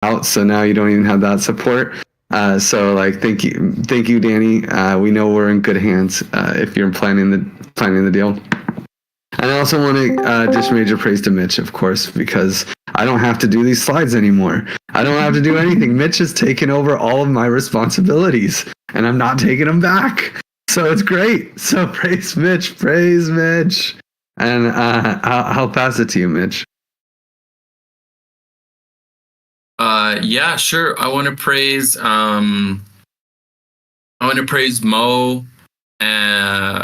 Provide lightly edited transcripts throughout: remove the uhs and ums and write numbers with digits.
out, so now you don't even have that support. So like, thank you, Danny. We know we're in good hands if you're planning the deal. And I also want to just major praise to Mitch, of course, because I don't have to do these slides anymore. I don't have to do anything. Mitch has taken over all of my responsibilities, and I'm not taking them back. So it's great. So praise Mitch. And I'll pass it to you, Mitch. Yeah, sure. I want to praise Mo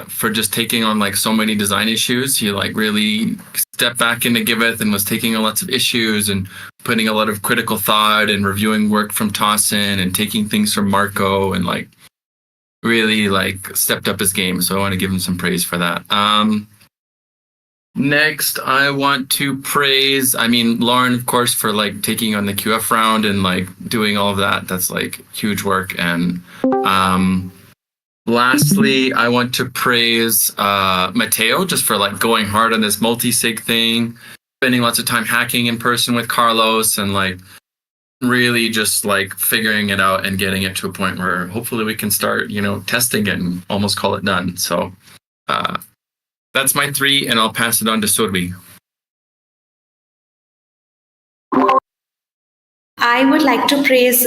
for just taking on like so many design issues. He like really stepped back into Giveth and was taking on lots of issues and putting a lot of critical thought and reviewing work from Tossin and taking things from Marco and like really like stepped up his game. So I want to give him some praise for that. Next, I want to praise, Lauren, of course, for like taking on the QF round and like doing all of that. That's like huge work. And lastly, I want to praise Mateo just for like going hard on this multi-sig thing, spending lots of time hacking in person with Carlos and like really just like figuring it out and getting it to a point where hopefully we can start, testing it and almost call it done. So that's my 3, and I'll pass it on to Surbi. I would like to praise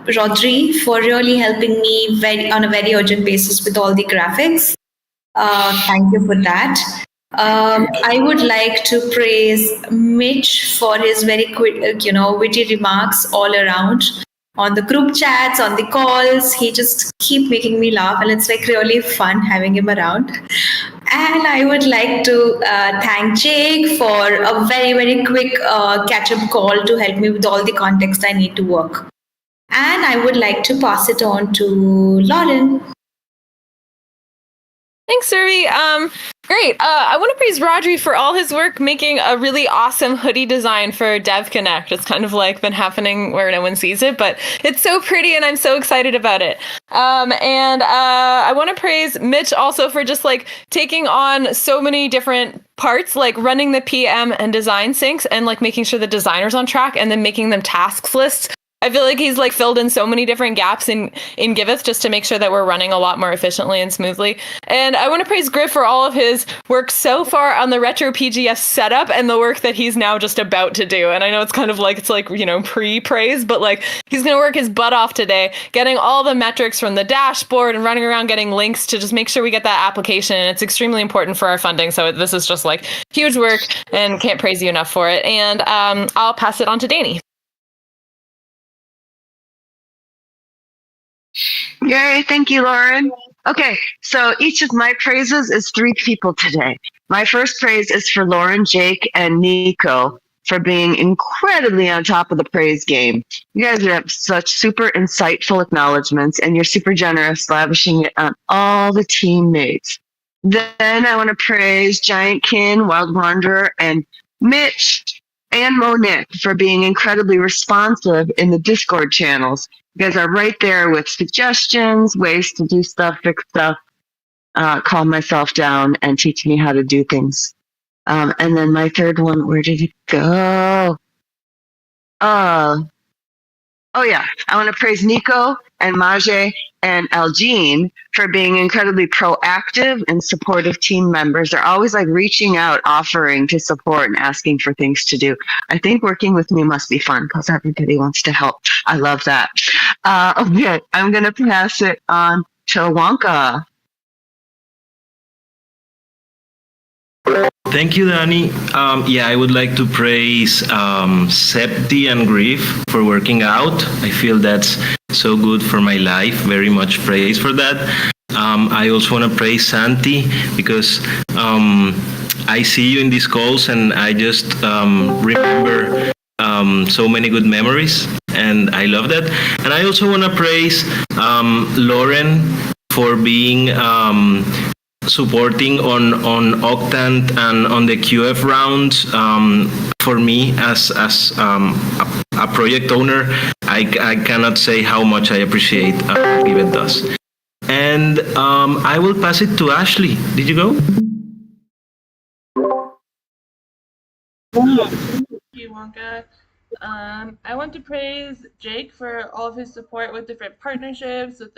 Rodri for really helping me on a very urgent basis with all the graphics. Thank you for that. I would like to praise Mitch for his very witty remarks all around on the group chats, on the calls. He just keep making me laugh, and it's like really fun having him around. And I would like to thank Jake for a very, very quick catch-up call to help me with all the context I need to work. And I would like to pass it on to Lauren. Thanks, Survi. Great. I want to praise Rodri for all his work making a really awesome hoodie design for Dev Connect. It's kind of like been happening where no one sees it, but it's so pretty and I'm so excited about it. And I want to praise Mitch also for just like taking on so many different parts, like running the PM and design syncs and like making sure the designer's on track and then making them tasks lists. I feel like he's like filled in so many different gaps in Giveth just to make sure that we're running a lot more efficiently and smoothly. And I want to praise Griff for all of his work so far on the retro PGF setup and the work that he's now just about to do. And I know it's kind of like, pre-praise, but like he's going to work his butt off today, getting all the metrics from the dashboard and running around getting links to just make sure we get that application. And it's extremely important for our funding. So this is just like huge work and can't praise you enough for it. And I'll pass it on to Danny. Yay, thank you, Lauren. Okay, so each of my praises is 3 people today. My first praise is for Lauren, Jake, and Nico for being incredibly on top of the praise game. You guys have such super insightful acknowledgments, and you're super generous, lavishing it on all the teammates. Then I want to praise Giant Kin, Wild Wanderer, and Mitch and Monique for being incredibly responsive in the Discord channels. You guys are right there with suggestions, ways to do stuff, fix stuff, calm myself down, and teach me how to do things. And then my third one, where did it go? Oh yeah, I want to praise Nico and Maje and Elgene for being incredibly proactive and supportive team members. They're always like reaching out, offering to support and asking for things to do. I think working with me must be fun because everybody wants to help. I love that. Okay, I'm going to pass it on to Wonka. Thank you, Danny. I would like to praise Septi and Grief for working out. I feel that's so good for my life. Very much praise for that. I also want to praise Santi because I see you in these calls and I just remember so many good memories, and I love that. And I also want to praise Lauren for being supporting on Octant and on the QF rounds. For me as a project owner, I cannot say how much I appreciate what Giveth does. And I will pass it to Ashley. Did you go? Thank you, Wonka. I want to praise Jake for all of his support with different partnerships, with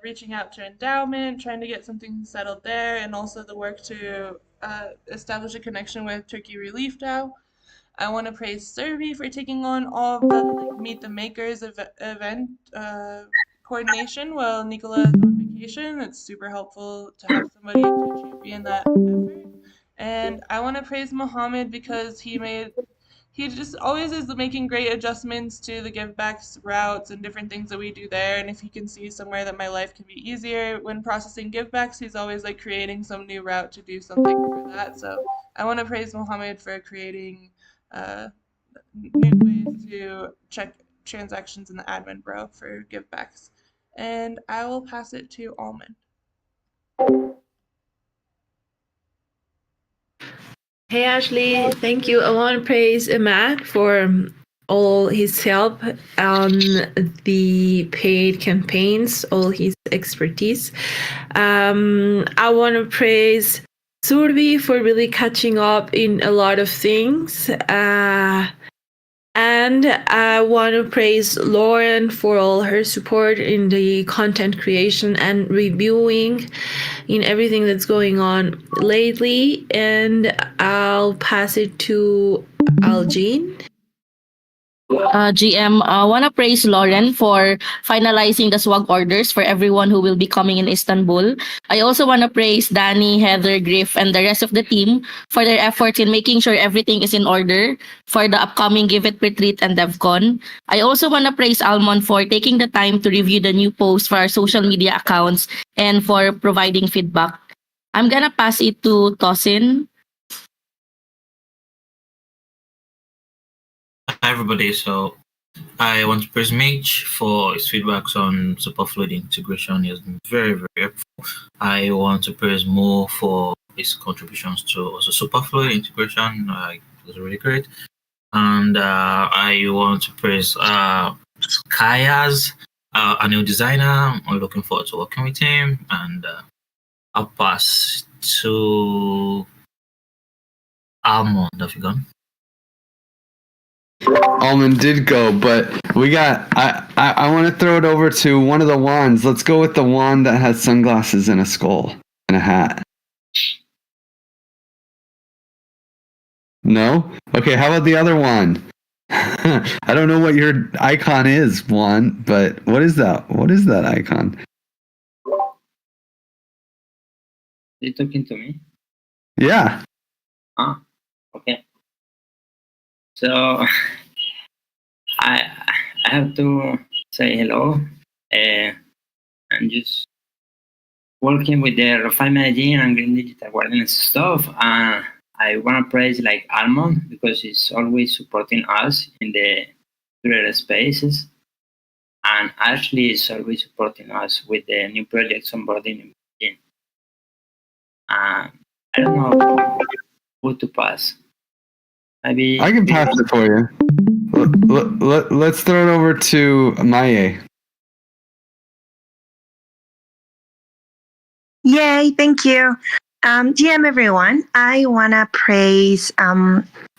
reaching out to endowment, trying to get something settled there, and also the work to establish a connection with Turkey Relief now. I want to praise Serby for taking on all of the Meet the Makers event coordination while Nicola is on vacation. It's super helpful to have somebody to champion that effort. And I want to praise Mohammed because he just always is making great adjustments to the givebacks routes and different things that we do there. And if he can see somewhere that my life can be easier when processing givebacks, he's always like creating some new route to do something for that. So I want to praise Mohammed for creating uh, new ways to check transactions in the admin bro for givebacks. And I will pass it to Almond. Hey Ashley, thank you. I want to praise Matt for all his help on the paid campaigns, all his expertise. I want to praise Survi for really catching up in a lot of things. And I want to praise Lauren for all her support in the content creation and reviewing in everything that's going on lately. And I'll pass it to Aljean. GM, wanna praise Lauren for finalizing the swag orders for everyone who will be coming in Istanbul. I also wanna praise Danny, Heather, Griff, and the rest of the team for their efforts in making sure everything is in order for the upcoming Giveth retreat and DevCon. I also wanna praise Almond for taking the time to review the new posts for our social media accounts and for providing feedback. I'm gonna pass it to Tosin. Hi everybody, so I want to praise Mitch for his feedbacks on Superfluid integration. He has been very, very helpful. I want to praise Mo for his contributions to also Superfluid integration. It was really great. And I want to praise Kaya's a new designer. I'm looking forward to working with him. And I'll pass to Almond. Have you gone? Almond did go, but we got. I want to throw it over to one of the wands. Let's go with the wand that has sunglasses and a skull and a hat. No? Okay, how about the other wand? I don't know what your icon is, wand, but what is that? What is that icon? Are you talking to me? Yeah. Ah, okay. So I have to say hello and just working with the refinement engine and green digital governance stuff. I want to praise like Almond because he's always supporting us in the Twitter spaces, and Ashley is always supporting us with the new projects onboarding in Beijing. I don't know who to pass. Maybe I can pass it for you. Let's throw it over to Maye. Yay, thank you. GM everyone, I wanna praise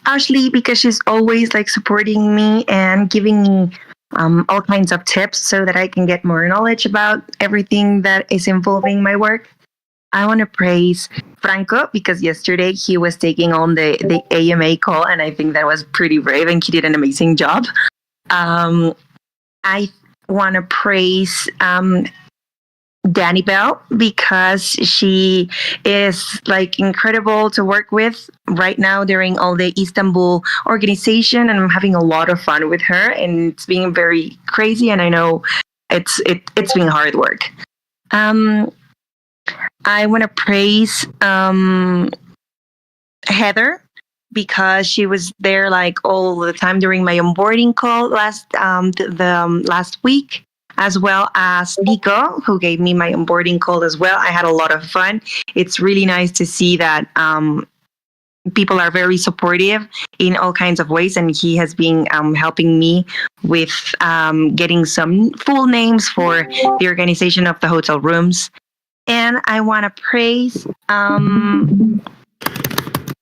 Ashley because she's always like supporting me and giving me all kinds of tips so that I can get more knowledge about everything that is involving my work. I want to praise Franco because yesterday he was taking on the AMA call, and I think that was pretty brave, and he did an amazing job. I want to praise Danny Bell because she is like incredible to work with right now during all the Istanbul organization, and I'm having a lot of fun with her, and it's being very crazy, and I know it's been hard work. I want to praise Heather because she was there like all the time during my onboarding call last week, as well as Nico, who gave me my onboarding call as well. I had a lot of fun. It's really nice to see that people are very supportive in all kinds of ways, and he has been helping me with getting some full names for the organization of the hotel rooms. And I want to praise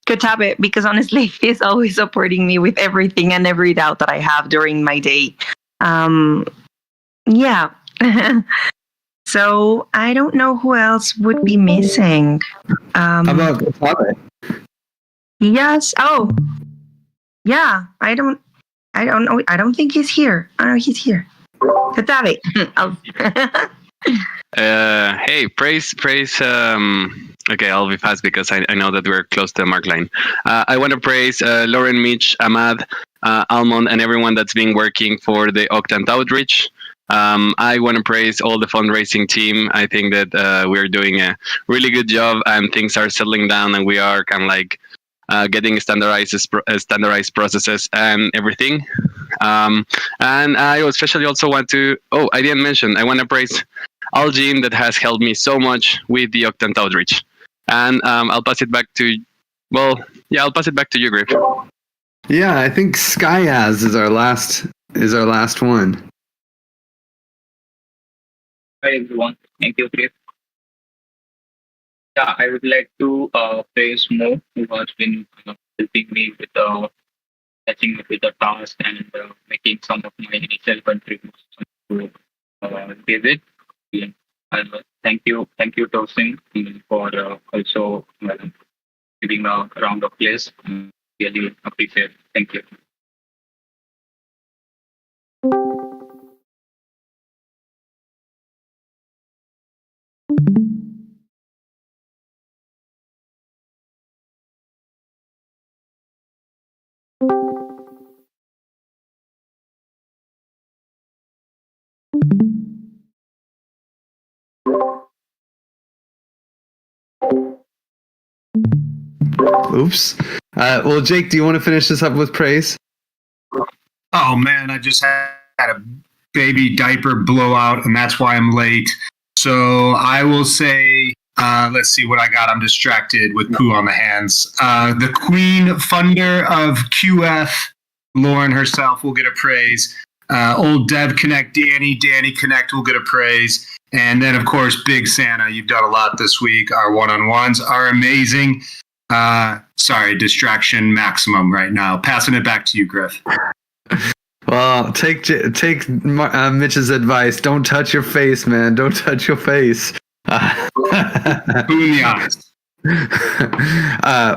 Katabe, because honestly, he's always supporting me with everything and every doubt that I have during my day. Yeah. So I don't know who else would be missing. How about Katabe? Yes. Oh, yeah. I don't know. I don't think he's here. Oh, he's here. Katabe. Hey, praise. Okay, I'll be fast because I know that we're close to the mark line. I want to praise Lauren, Mitch, Ahmad, Almond, and everyone that's been working for the Octant Outreach. I want to praise all the fundraising team. I think that we're doing a really good job and things are settling down and we are kind of like getting standardized processes and everything. And I especially also want to, I didn't mention, I want to praise Algin that has helped me so much with the Octant Outreach. And I'll pass it back to, I'll pass it back to you, Griff. Yeah, I think Skyaz is our last one. Hi everyone, thank you, Griff. Yeah, I would like to praise Mo, who has been helping me with catching up with the task and making some of my initial contributions to Giveth. Thank you, Tosin, for also giving a round of applause. Really appreciate it. Thank you. Oops. Well, Jake, do you want to finish this up with praise? Oh man, I just had a baby diaper blowout, and that's why I'm late. So I will say, let's see what I got. I'm distracted with poo on the hands. The queen funder of QF, Lauren herself, will get a praise. Old Dev Connect, Danny Connect will get a praise. And then, of course, Big Santa. You've done a lot this week. Our one-on-ones are amazing. Sorry, distraction maximum right now. Passing it back to you, Griff. Well, take Mitch's advice. Don't touch your face, man. Don't touch your face. Who in the eyes?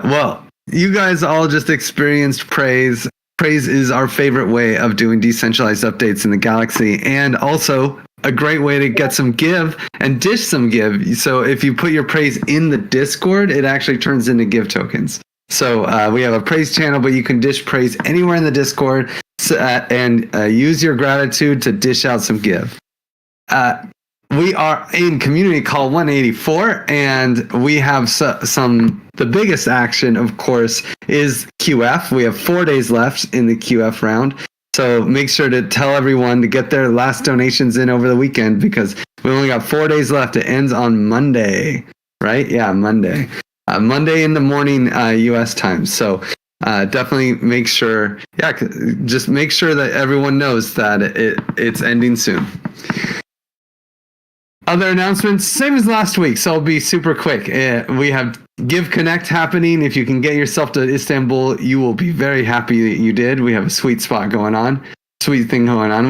Well, you guys all just experienced praise. Praise is our favorite way of doing decentralized updates in the galaxy, and also a great way to get some give and dish some give. So if you put your praise in the Discord, it actually turns into give tokens. So we have a praise channel, but you can dish praise anywhere in the Discord and use your gratitude to dish out some give. We are in community call 184, and we have the biggest action, of course, is QF. We have 4 days left in the QF round. So make sure to tell everyone to get their last donations in over the weekend, because we only got 4 days left. It ends on Monday, right? Yeah, Monday. Monday in the morning, US time. So definitely make sure, just make sure that everyone knows that it's ending soon. Other announcements, same as last week, so I'll be super quick. We have Give Connect happening. If you can get yourself to Istanbul, you will be very happy that you did. We have a sweet thing going on.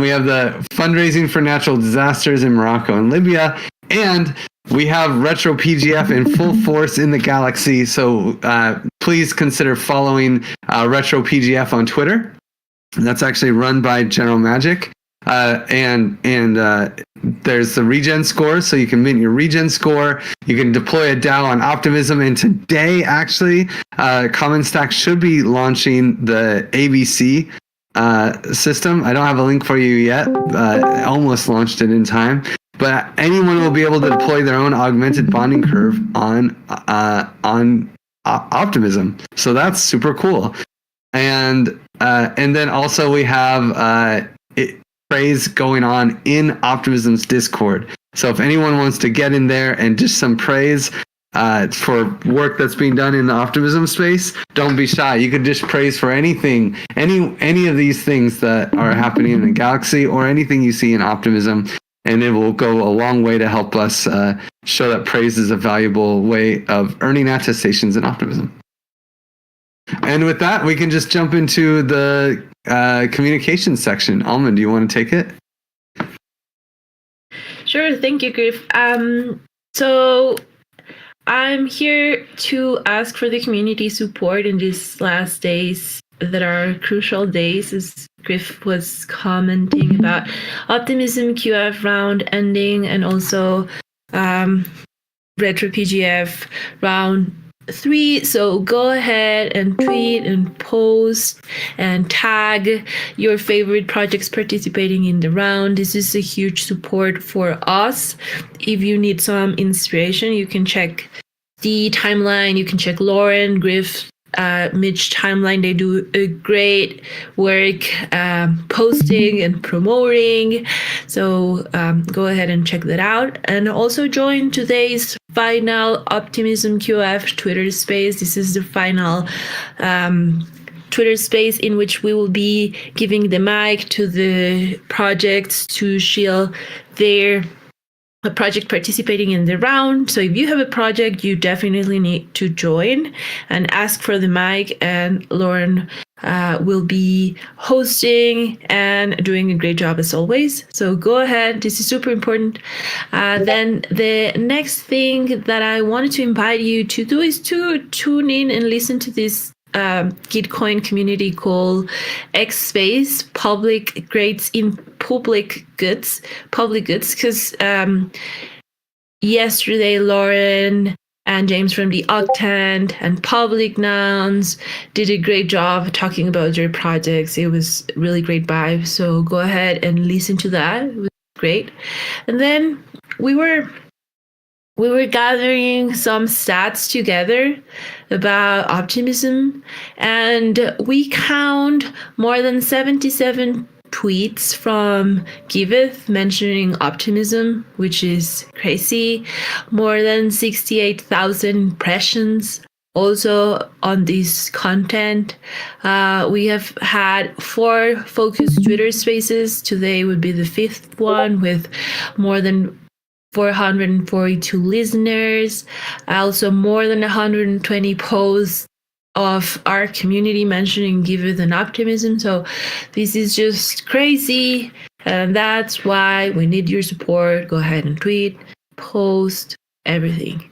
We have the fundraising for natural disasters in Morocco and Libya, and we have Retro PGF in full force in the galaxy. So please consider following Retro PGF on Twitter. That's actually run by General Magic. And there's the regen score, so you can mint your regen score. You can deploy a DAO on Optimism, and today actually Common Stack should be launching the ABC system. I don't have a link for you yet. I almost launched it in time, but anyone will be able to deploy their own augmented bonding curve on Optimism. So that's super cool. And then also we have praise going on in Optimism's Discord. So if anyone wants to get in there and just some praise for work that's being done in the Optimism space, don't be shy. You could just praise for anything, any of these things that are happening in the galaxy, or anything you see in Optimism, and it will go a long way to help us show that praise is a valuable way of earning attestations in Optimism. And with that, we can just jump into the communications section. Almond, do you want to take it? Sure, thank you, Griff. So I'm here to ask for the community support in these last days that are crucial days, as Griff was commenting about Optimism QF round ending and also Retro PGF round 3. So go ahead and tweet and post and tag your favorite projects participating in the round. This is a huge support for us. If you need some inspiration, you can check the timeline. You can check Lauren, Griff, Mitch timeline. They do a great work posting and promoting. So go ahead and check that out. And also join today's final Optimism QF Twitter space. This is the final Twitter space in which we will be giving the mic to the projects to shield their a project participating in the round. So if you have a project, you definitely need to join and ask for the mic, and Lauren will be hosting and doing a great job as always. So go ahead. This is super important. Then the next thing that I wanted to invite you to do is to tune in and listen to this Gitcoin community called X Space Public Grades in Public Goods, because yesterday Lauren and James from the Octant and Public Nouns did a great job talking about their projects. It was really great vibe. So go ahead and listen to that. It was great. And then we were gathering some stats together about optimism, and we count more than 77 tweets from Giveth mentioning optimism, which is crazy. More than 68,000 impressions also on this content. We have had 4 focused Twitter spaces. Today would be the 5th one with more than 442 listeners, also more than 120 posts of our community mentioning Giveth and optimism. So this is just crazy, and that's why we need your support. Go ahead and tweet, post, everything.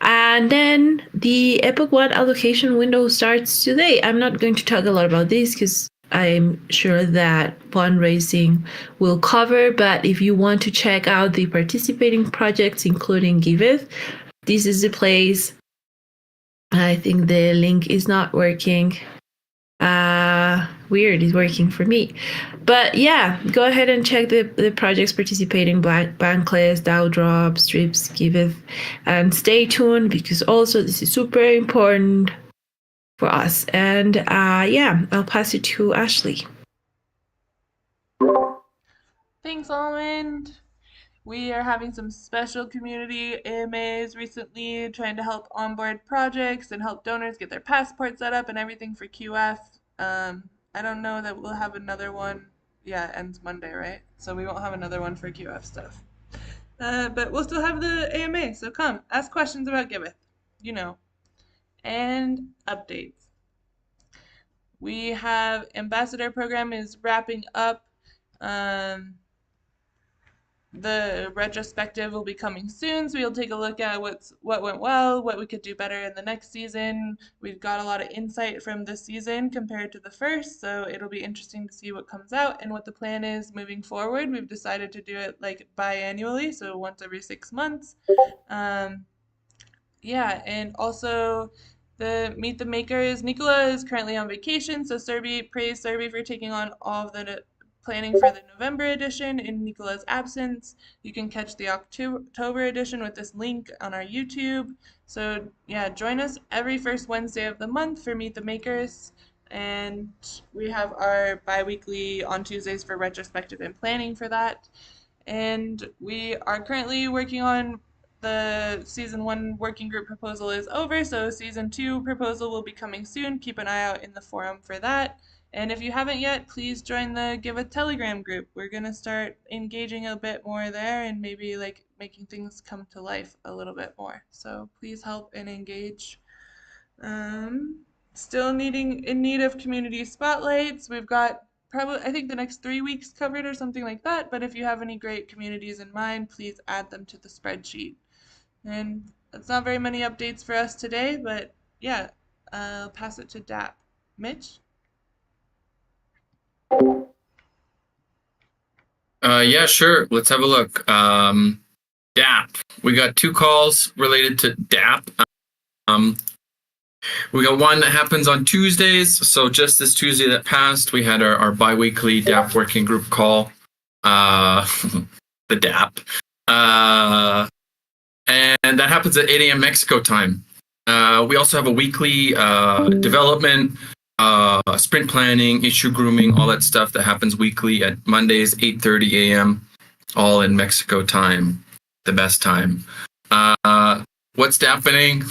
And then the Epoch 1 allocation window starts today. I'm not going to talk a lot about this because I'm sure that fundraising will cover, but if you want to check out the participating projects, including Giveth, this is the place. I think the link is not working. Weird, it's working for me. But yeah, go ahead and check the projects participating, Bankless, DAO Drop, Strips, Giveth, and stay tuned because also this is super important for us. And yeah, I'll pass it to Ashley. Thanks, Almond. We are having some special community AMAs recently, trying to help onboard projects and help donors get their passport set up and everything for QF. I don't know that we'll have another one. Yeah, it ends Monday, right? So we won't have another one for QF stuff. But we'll still have the AMA, so come, ask questions about Giveth, you know. And updates. We have Ambassador program is wrapping up. The retrospective will be coming soon, so we'll take a look at what went well, what we could do better in the next season. We've got a lot of insight from this season compared to the first, so it'll be interesting to see what comes out and what the plan is moving forward. We've decided to do it like biannually, so once every 6 months. Yeah, and also the Meet the Makers. Nicola is currently on vacation, so praise Serbi for taking on all of the planning for the November edition in Nicola's absence. You can catch the October edition with this link on our YouTube. So yeah, join us every first Wednesday of the month for Meet the Makers. And we have our bi-weekly on Tuesdays for retrospective and planning for that. And we are currently working on the season 1 working group proposal is over, so season 2 proposal will be coming soon. Keep an eye out in the forum for that. And if you haven't yet, please join the Giveth Telegram group. We're gonna start engaging a bit more there and maybe like making things come to life a little bit more. So please help and engage. Still in need of community spotlights. We've got probably, I think, the next 3 weeks covered or something like that. But if you have any great communities in mind, please add them to the spreadsheet. And that's not very many updates for us today, but yeah, I'll pass it to DAP. Mitch? Yeah, sure. Let's have a look. DAP. We got 2 calls related to DAP. We got one that happens on Tuesdays. So just this Tuesday that passed, we had our bi-weekly DAP working group call. The DAP. And that happens at 8 a.m. Mexico time. We also have a weekly development, sprint planning, issue grooming, all that stuff that happens weekly at Mondays, 8:30 a.m., all in Mexico time, the best time. What's happening?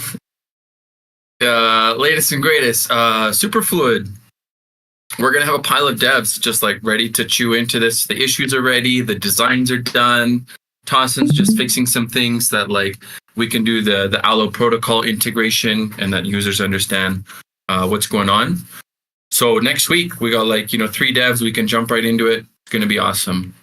Latest and greatest, Superfluid. We're going to have a pile of devs just like ready to chew into this. The issues are ready. The designs are done. Tossin's just fixing some things that like we can do the Allo protocol integration and that users understand what's going on. So next week we got 3 devs. We can jump right into it. It's going to be awesome.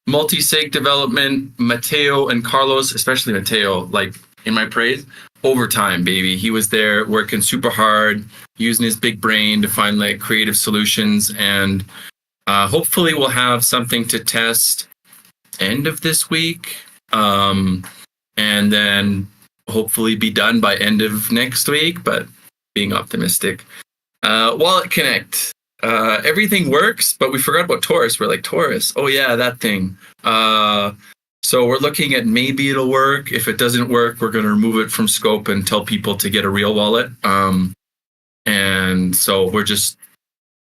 Multi-sig development, Mateo and Carlos, especially Mateo, like in my praise, overtime, baby. He was there working super hard, using his big brain to find like creative solutions. And hopefully we'll have something to test end of this week. And then hopefully be done by end of next week, but being optimistic. Wallet Connect. Everything works, but we forgot about Taurus. We're like, Taurus, oh yeah, that thing. So we're looking at maybe it'll work. If it doesn't work, we're going to remove it from scope and tell people to get a real wallet. And so we're just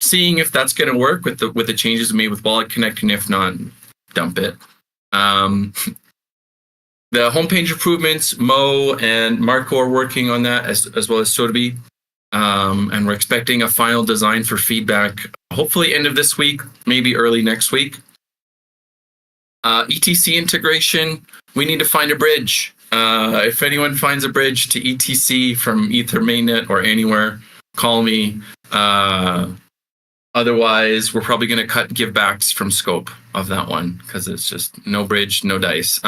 seeing if that's going to work with the changes made with Wallet Connect, and if not, dump it. The homepage improvements, Mo and Marco are working on that as well as Sorbi. And we're expecting a final design for feedback, hopefully end of this week, maybe early next week. ETC integration, we need to find a bridge. If anyone finds a bridge to ETC from Ether mainnet or anywhere, call me. Otherwise, we're probably going to cut givebacks from scope of that one because it's just no bridge, no dice.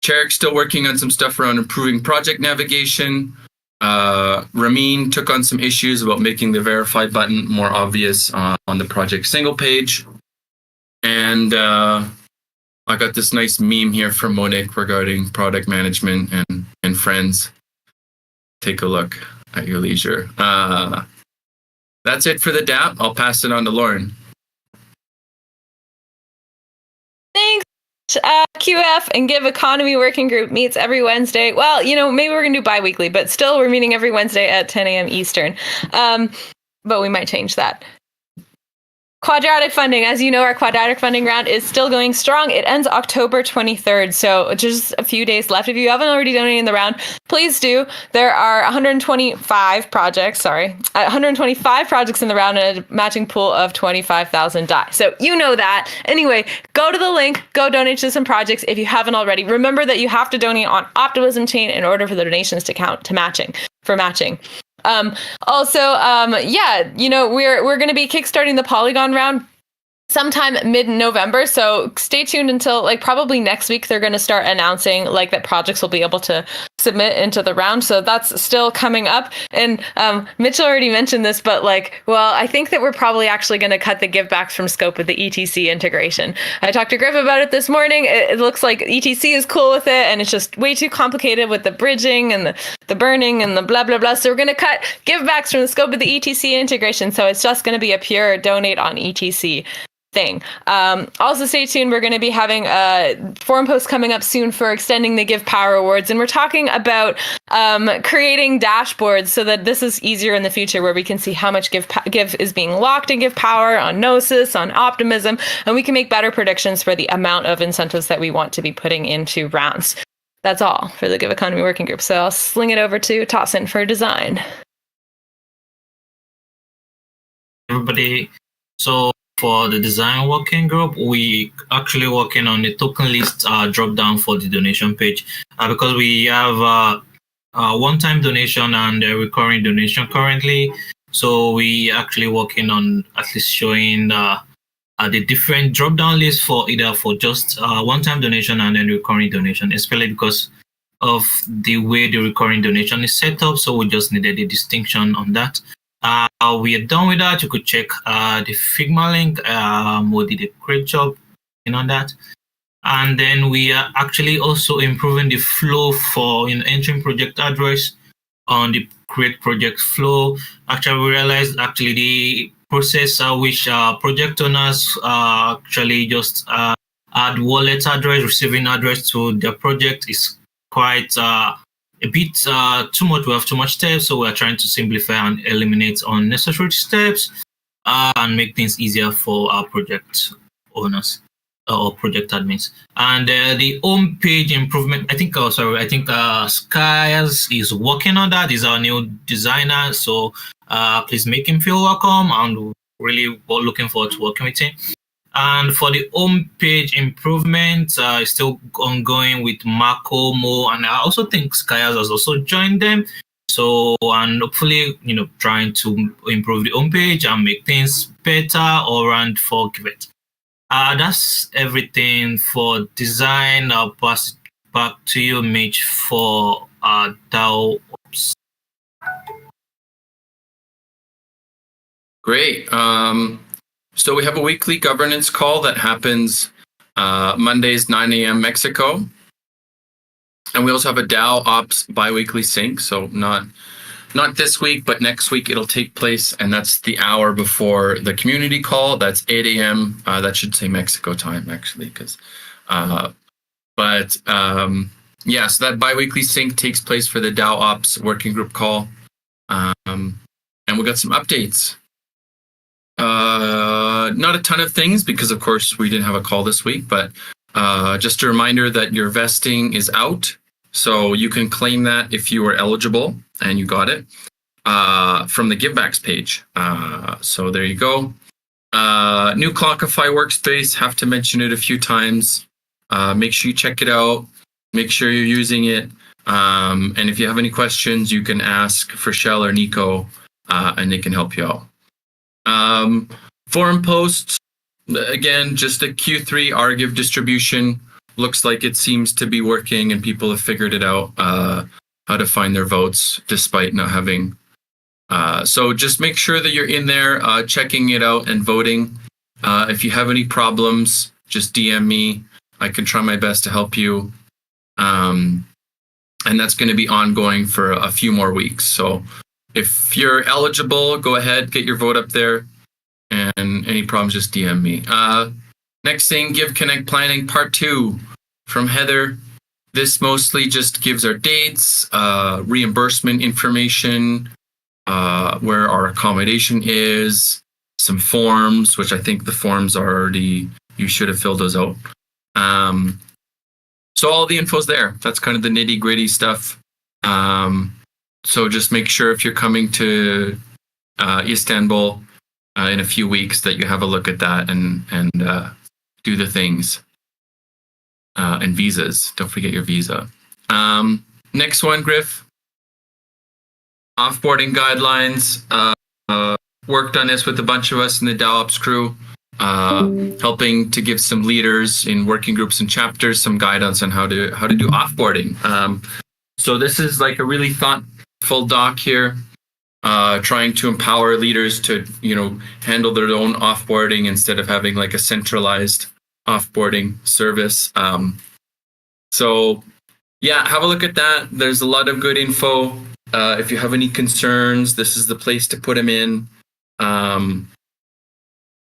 Charek's still working on some stuff around improving project navigation. Ramin took on some issues about making the verify button more obvious on the project single page. And I got this nice meme here from Monique regarding product management and friends. Take a look at your leisure. That's it for the DAP. I'll pass it on to Lauren. Thanks. QF and Give Economy Working Group meets every Wednesday. Well, maybe we're going to do bi-weekly, but still we're meeting every Wednesday at 10 a.m. Eastern. But we might change that. Quadratic funding. As you know, our quadratic funding round is still going strong. It ends October 23rd, so just a few days left. If you haven't already donated in the round, please do. There are 125 projects in the round and a matching pool of 25,000 DAI. So you know that. Anyway, go to the link, go donate to some projects if you haven't already. Remember that you have to donate on Optimism Chain in order for the donations to count to matching. We're going to be kickstarting the Polygon round sometime mid-November, so stay tuned until probably next week. They're going to start announcing that projects will be able to submit into the round, so that's still coming up. And Mitchell already mentioned this, but I think that we're probably actually going to cut the givebacks from scope with the ETC integration. I talked to Griff about it this morning. It looks like ETC is cool with it, and it's just way too complicated with the bridging and the burning and the blah blah blah. So we're going to cut givebacks from the scope of the ETC integration, so it's just going to be a pure donate on ETC thing. Also stay tuned. We're going to be having a forum post coming up soon for extending the Give Power Awards, and we're talking about creating dashboards so that this is easier in the future, where we can see how much Give is being locked in Give Power, on Gnosis, on Optimism, and we can make better predictions for the amount of incentives that we want to be putting into rounds. That's all for the Give Economy Working Group. So I'll sling it over to Tossin for design. Everybody, so for the design working group, we actually working on the token list drop down for the donation page because we have one-time donation and a recurring donation currently. So we actually working on at least showing the different drop-down lists for either for just one-time donation and then recurring donation, especially because of the way the recurring donation is set up. So we just needed a distinction on that. We are done with that. You could check the Figma link. We did a great job on that. And then we are actually also improving the flow for entering project address on the create project flow. Actually, we realized the process which project owners actually just add wallet address, receiving address to their project is quite a bit too much. We have too much steps, so we're trying to simplify and eliminate unnecessary steps and make things easier for our project owners or project admins. And the home page improvement, I think Skies is working on that. He's our new designer, so please make him feel welcome, and really looking forward to working with him. And for the home page improvement, it's still ongoing with Marco, Mo, and I also think Skies has also joined them. So, and hopefully, trying to improve the home page and make things better all around for Giveth. That's everything for design. I'll pass it back to you, Mitch, for DAO Ops. Great. So we have a weekly governance call that happens Mondays, 9 a.m. Mexico. And we also have a DAO Ops biweekly sync. So not this week, but next week it'll take place. And that's the hour before the community call. That's 8 a.m. That should say Mexico time, actually. So that biweekly sync takes place for the DAO Ops working group call. And we got some updates. Not a ton of things because, of course, we didn't have a call this week, but just a reminder that your vesting is out. So you can claim that if you were eligible and you got it from the givebacks page. So there you go. New Clockify workspace, have to mention it a few times. Make sure you check it out. Make sure you're using it. And if you have any questions, you can ask for Shell or Nico, and they can help you out. Forum posts, again, just a Q3 RGive distribution. Looks like it seems to be working and people have figured it out, how to find their votes despite not having. So just make sure that you're in there checking it out and voting. If you have any problems, just DM me. I can try my best to help you. And that's going to be ongoing for a few more weeks. So if you're eligible, go ahead, get your vote up there. And any problems, just DM me. Next thing, Give Connect Planning Part 2 from Heather. This mostly just gives our dates, reimbursement information, where our accommodation is, some forms, which I think the forms are already, you should have filled those out. So all the info's there. That's kind of the nitty gritty stuff. So just make sure if you're coming to Istanbul in a few weeks that you have a look at that and do the things. And visas. Don't forget your visa. Next one, Griff. Offboarding guidelines. Worked on this with a bunch of us in the DAO Ops crew. Helping to give some leaders in working groups and chapters some guidance on how to do offboarding. So this is like a really thoughtful doc here, trying to empower leaders to handle their own offboarding instead of having like a centralized offboarding service. So yeah, have a look at that. There's a lot of good info. If you have any concerns, this is the place to put them in.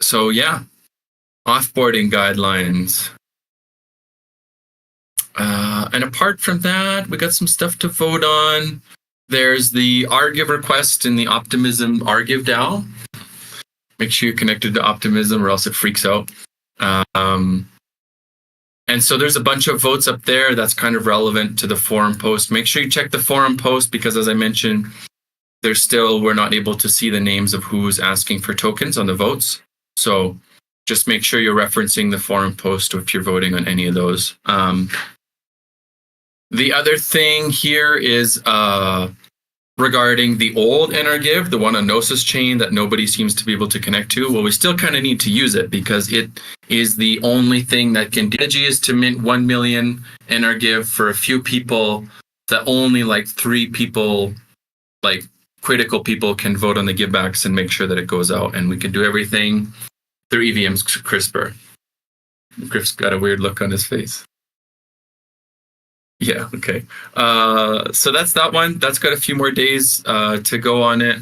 So yeah, offboarding guidelines. And apart from that, we got some stuff to vote on. There's the RGive request in the Optimism RGive DAO. Make sure you're connected to Optimism or else it freaks out. And so there's a bunch of votes up there that's kind of relevant to the forum post. Make sure you check the forum post because, as I mentioned, we're not able to see the names of who's asking for tokens on the votes. So just make sure you're referencing the forum post if you're voting on any of those. The other thing here is regarding the old NRGive, the one on Gnosis chain that nobody seems to be able to connect to. Well, we still kind of need to use it because it is the only thing that can. The strategy is to mint 1 million NRGive for a few people that only like 3 people, like critical people, can vote on the givebacks and make sure that it goes out. And we can do everything through EVM's CRISPR. Griff's got a weird look on his face. Yeah, okay. So that's that one. That's got a few more days to go on it.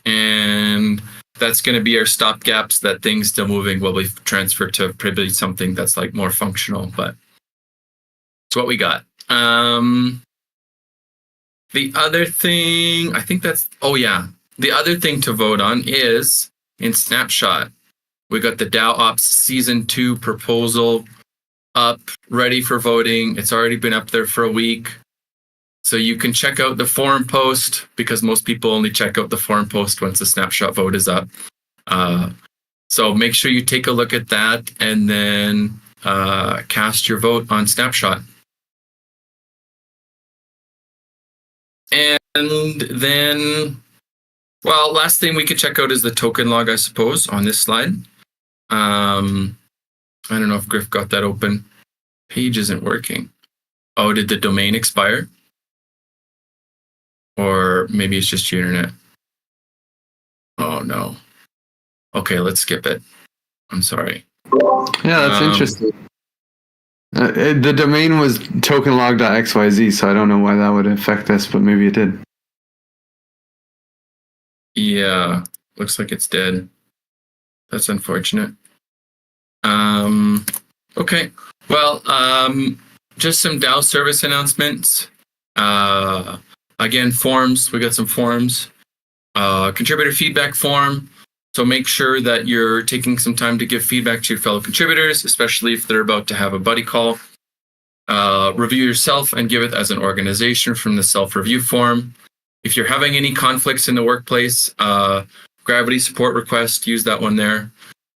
And that's going to be our stopgaps that things still moving while we transfer to probably something that's like more functional. But it's what we got. The other thing, I think that's, oh yeah. The other thing to vote on is in Snapshot. We got the DAO Ops Season 2 proposal up, ready for voting. It's already been up there for a week. So you can check out the forum post because most people only check out the forum post once the Snapshot vote is up. So make sure you take a look at that and then cast your vote on Snapshot. And then, well, last thing we could check out is the token log, I suppose, on this slide. I don't know if Griff got that open. Page isn't working. Oh, did the domain expire? Or maybe it's just your internet. Oh, no. Okay, let's skip it. I'm sorry. Yeah, that's interesting. The domain was tokenlog.xyz, so I don't know why that would affect us, but maybe it did. Yeah, looks like it's dead. That's unfortunate. Okay. Well, just some DAO service announcements. Again, forms. We got some forms. Contributor feedback form. So make sure that you're taking some time to give feedback to your fellow contributors, especially if they're about to have a buddy call. Review yourself and Giveth as an organization from the self-review form. If you're having any conflicts in the workplace, Gravity support request, use that one there.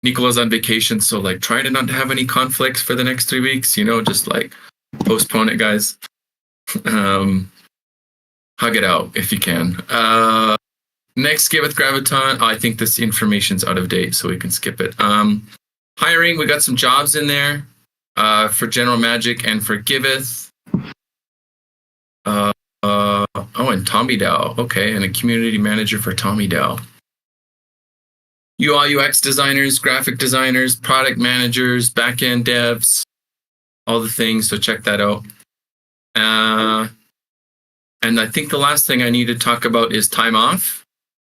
Nicola's on vacation, so like try to not have any conflicts for the next 3 weeks, just like postpone it, guys. Hug it out if you can. Next, Giveth Graviton. I think this information's out of date, so we can skip it. Hiring, we got some jobs in there for General Magic and for Giveth. And Tommy DAO. Okay, and a community manager for Tommy DAO. UI, UX designers, graphic designers, product managers, backend devs, all the things. So check that out. And I think the last thing I need to talk about is time off.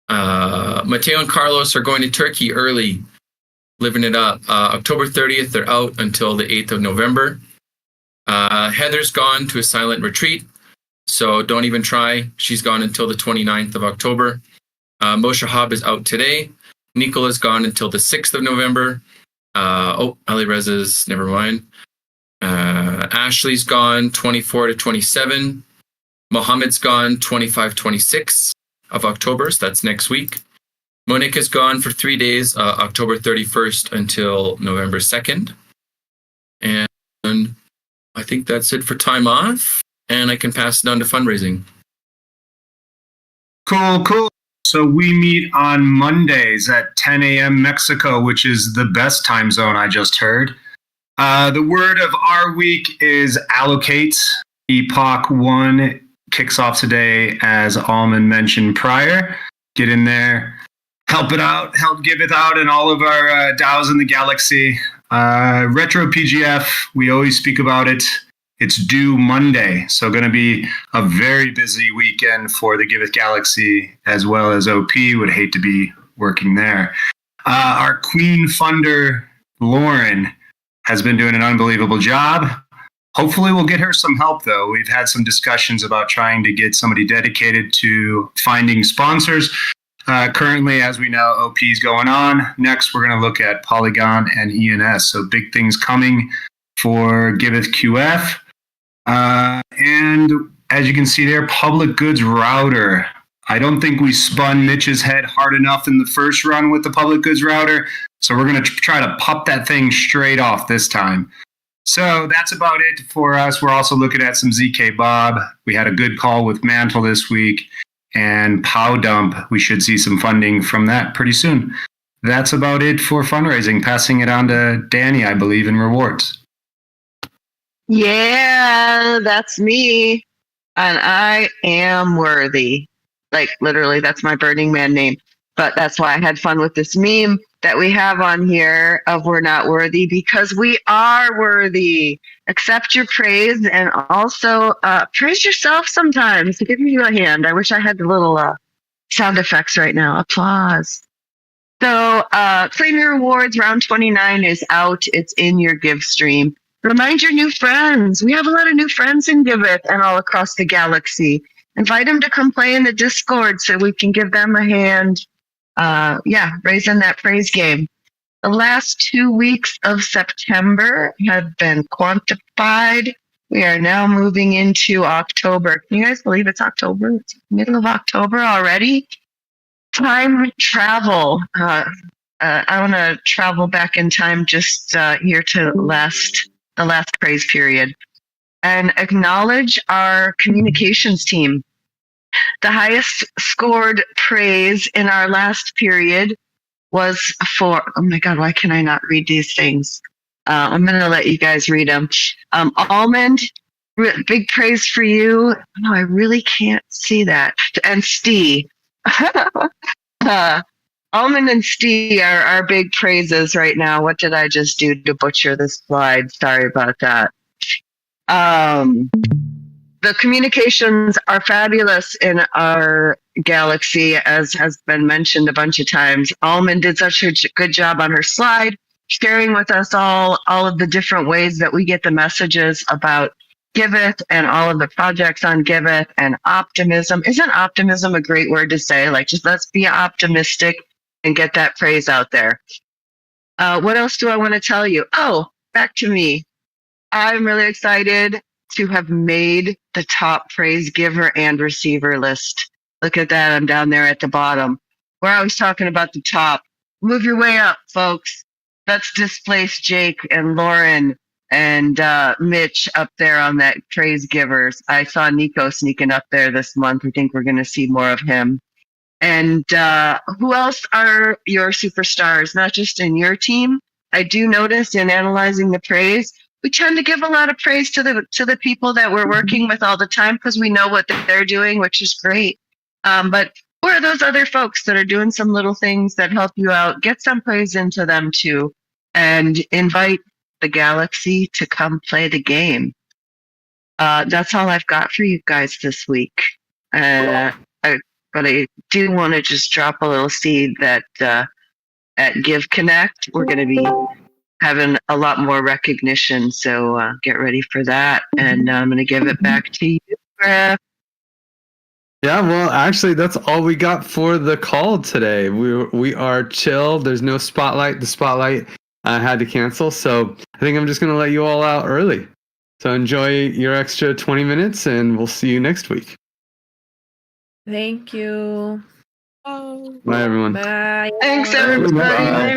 Mateo and Carlos are going to Turkey early, living it up. October 30th, they're out until the 8th of November. Heather's gone to a silent retreat, so don't even try. She's gone until the 29th of October. Moshe Hab is out today. Nicola's gone until the 6th of November. Ali Reza's, never mind. Ashley's gone 24 to 27. Mohammed's gone 25, 26 of October, so that's next week. Monique is gone for 3 days, October 31st until November 2nd. And I think that's it for time off, and I can pass it on to fundraising. Cool. So we meet on Mondays at 10 a.m. Mexico, which is the best time zone I just heard. The word of our week is allocate. Epoch 1 kicks off today, as Alman mentioned prior. Get in there, help it out, help Giveth out, and all of our DAOs in the galaxy. Retro PGF, we always speak about it. It's due Monday, so going to be a very busy weekend for the Giveth Galaxy, as well as OP. Would hate to be working there. Our Queen Funder, Lauren, has been doing an unbelievable job. Hopefully we'll get her some help, though. We've had some discussions about trying to get somebody dedicated to finding sponsors. Currently, as we know, OP is going on. Next, we're going to look at Polygon and ENS. So big things coming for Giveth QF. And as you can see there, public goods router. I don't think we spun Mitch's head hard enough in the first run with the public goods router. So we're going to try to pop that thing straight off this time. So that's about it for us. We're also looking at some ZK Bob. We had a good call with Mantle this week, and Pow Dump. We should see some funding from that pretty soon. That's about it for fundraising. Passing it on to Danny, I believe, in rewards. Yeah, that's me. And I am worthy. Like, literally, that's my Burning Man name. But that's why I had fun with this meme that we have on here of we're not worthy, because we are worthy. Accept your praise, and also praise yourself sometimes. Give you a hand. I wish I had the little sound effects right now. Applause. So claim your rewards. Round 29 is out. It's in your Give stream. Remind your new friends. We have a lot of new friends in Giveth and all across the galaxy. Invite them to come play in the Discord so we can give them a hand. Raising that praise game. The last 2 weeks of September have been quantified. We are now moving into October. Can you guys believe it's October? It's middle of October already. Time travel. I want to travel back in time just here to the last praise period and acknowledge our communications team. The highest scored praise in our last period was for, oh my God, why can I not read these things? I'm going to let you guys read them. Almond, big praise for you. No, I really can't see that. And Steve. Almond and Steve are our big praises right now. What did I just do to butcher this slide? Sorry about that. The communications are fabulous in our galaxy, as has been mentioned a bunch of times. Almond did such a good job on her slide, sharing with us all of the different ways that we get the messages about Giveth and all of the projects on Giveth and optimism. Isn't optimism a great word to say? Like, just let's be optimistic and get that praise out there. What else do I want to tell you? Oh, back to me. I'm really excited to have made the top praise giver and receiver list. Look at that. I'm down there at the bottom. We're always talking about the top. Move your way up, folks. Let's displace Jake and Lauren and Mitch up there on that praise givers. I saw Nico sneaking up there this month. I think we're going to see more of him. And who else are your superstars? Not just in your team. I do notice in analyzing the praise, we tend to give a lot of praise to the people that we're working with all the time because we know what they're doing, which is great. But who are those other folks that are doing some little things that help you out? Get some praise into them too, and invite the galaxy to come play the game. That's all I've got for you guys this week. But I do want to just drop a little seed that at Give Connect, we're going to be having a lot more recognition. So get ready for that. And I'm going to give it back to you, Griff. Yeah, well, actually, that's all we got for the call today. We are chill. There's no spotlight. The spotlight had to cancel. So I think I'm just going to let you all out early. So enjoy your extra 20 minutes, and we'll see you next week. Thank you. Bye, everyone. Bye. Thanks, everybody. Bye.